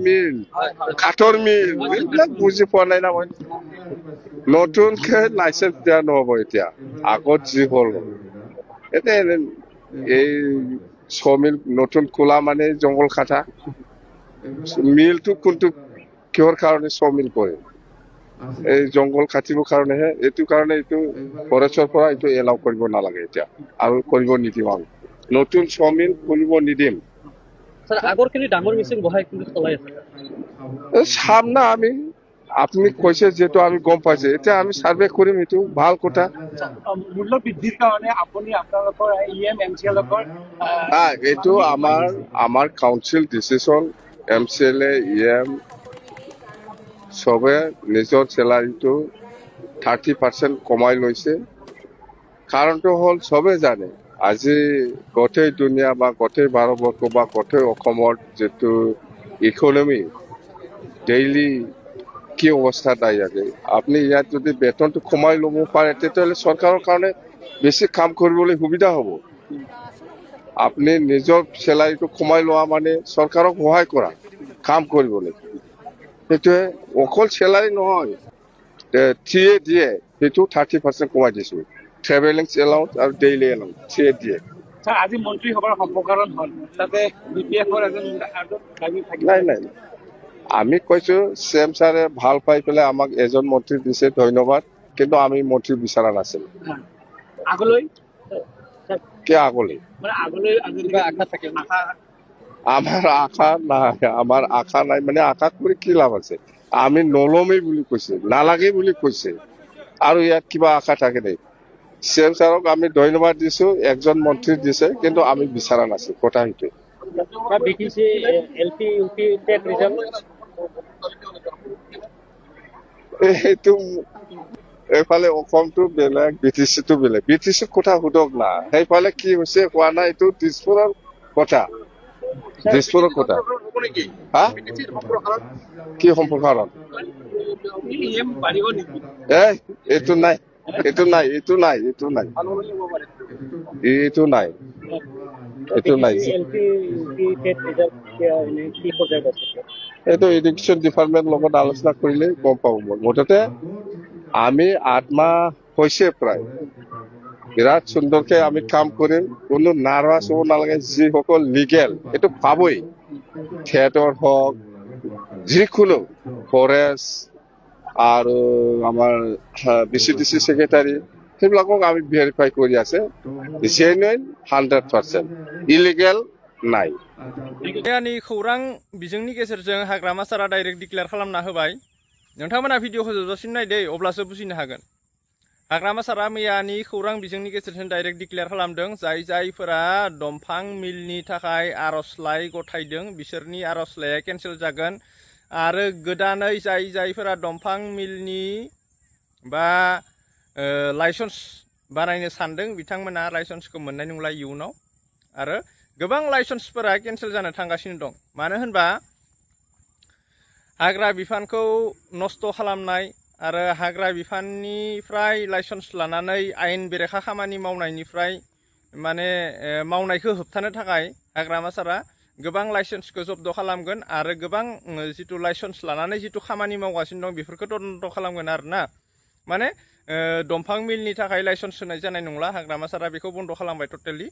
মিল কাঠৰ মিল এইবিলাক বুজি পোৱা নাই না মই নতুনকে লাইচেন্স দিয়া নহব এতিয়া আগত যি হল এতিয়া এই মিল নতুন খোলা মানে জংঘল কাটা মিলটো কোনটো কিহৰ কাৰণে মিল কৰে এই জংঘল কাটিবৰ কাৰণেহে এইটো কাৰণে এইটো ফৰেষ্টৰ পৰা এইটো এলাউ কৰিব নালাগে এতিয়া আৰু কৰিব নিদিম আমি নতুন মিল কৰিব নিদিম আগৰখিনি ডাঙৰ মেচিন বহাই কিন্তু চলাই আছে চাম না আমি আপনি কৈছে যেহেতু আমি গম পাইছে এতিয়া আমি সার্ভে কৰিম এইটো ভাল কথা মূল্য বৃদ্ধিৰ কাৰণে আপুনি আপোনালোকৰ এমচিএলকৰ এইটো আমাৰ কাউন্সিল ডিসিশন এমচিএলএ সবে নিজৰ চেলাৰীটো 30% কমাই লৈছে কাৰণটো হল সবে জানে আজি গোটেই দুনিয়া বা গোটেই ভাৰতবৰ্ষ বা গোটেই অসমৰ যেটো ইকোনমি ডেইলি কি অৱস্থা দাই আছে আপনি ইয়াত যদি বেতনটো কমাই লব পাৰে তেতিয়াহলে চৰকাৰৰ কাৰণে বেছি কাম কৰিবলৈ সুবিধা হ'ব আপনি নিজৰ চেলাৰীটো কমাই লোৱা মানে চৰকাৰক সহায় কৰা কাম কৰিবলৈ এটোৱে অকল চেলাৰী নহয় টিএ দিয়ে সেইটো 30% কমাই দিছো ট্ৰেভেলিং এলাউন্স আৰু ডেইলি এলাউন্স টিএ দিয়ে আজি মন্ত্ৰী সভাৰ সম্প্ৰসাৰণ হল তাতে বিপিএফৰ এজন নাই আমি কৈছো চেম ছাৰে ভাল পাই পেলাই আমাক এজন মন্ত্ৰী দিছে ধন্যবাদ কিন্তু আমি মন্ত্ৰী বিচাৰা নাছিল আগলৈ কি আগলৈ মানে আগলৈ আশা থাকে আমাৰ আশা নাই মানে আশা কৰি কি লাভ আছে আমি নলমেই বুলি কৈছে নালাগে বুলি কৈছে আৰু ইয়াত কিবা আশা থাকে নেই চেম ছাৰক আমি ধন্যবাদ দিছো একজন মন্ত্ৰী দিছে কিন্তু আমি বিচাৰা নাছিল কথা সেইটোৱে BTC LP UP TET result এইটো এইফালে অসমটো বেলেগ বিটিচিটো বেলেগ বিটিচি কথা সুধক না সেইফালে কি হৈছে কোৱা নাই এইটো দিছপুৰৰ কথা কি সম্প্ৰসাৰণ এইটো নাই এইটো এডুকেশ্যন ডিপাৰ্টমেন্ট লগত আলোচনা কৰিলে গম পাব মুঠতে আমি 8 মাহ হৈছে প্ৰায় বিৰাট সুন্দৰকে আমি কাম কৰিম কোনো নাৰ্ভাছ হ'ব নালাগে যিসকল লিগেল এইটো পাবই থিয়েটাৰ হওক যিকোনো ফৰেষ্ট আৰু আমাৰ বিচিডিসি সেক্ৰেটাৰী সেইবিলাকক আমি ভেৰিফাই কৰি আছে জেনুইন 100% ইলিগেল নাই मैयानि खौरां बिजोंनि गेजेरजों हाग्रामा सारा डाइरेक्ट डिक्लेयार खालामना होबाय नोंथांमोना भिडिअखौ जोबजासिम नायदो अब्लासो बुजिनो हागोन हाग्रामा सारा मैयानि खौरां बिजोंनि गेजेरजों डाइरेक्ट डिक्लेयार खालामदों जायफोरा दंफां मिलनि थाखाय आर'जलाइ गथायदों बिसोरनि आर'जलाइया केन्सेल जागोन आरो गोदानै जायफोरा दंफां मिलनि बा लाइसेन्स बानायनो सानदों बिथांमोना लाइसेन्सखौ मोननाय नंला इयुनाव आरो गोबां लाइसेन्सफोरा केन्सेल जानो थांगासिनो दं मानो होनबा हाग्रा बिफानखौ नष्ट खालामनाय आरो हाग्रा बिफाननिफ्राय लाइसेन्स लानानै आयेन बेरेखा खामानि मावनायनिफ्राय माने मावनायखौ होबथानो थाखाय हाग्रामा सारा गोबां लाइसेन्सखौ जब्द खालामगोन आरो गोबां जितु लाइसेन्स लानानै जितु खामानि मावगासिनो दं बेफोरखौ तदन्त खालामगोन आरोना माने दंफां मिलनि थाखाय लाइसेन्स होनाय जानाय नंला हाग्रामा सारा बेखौ बन्द खालामबाय टटेलि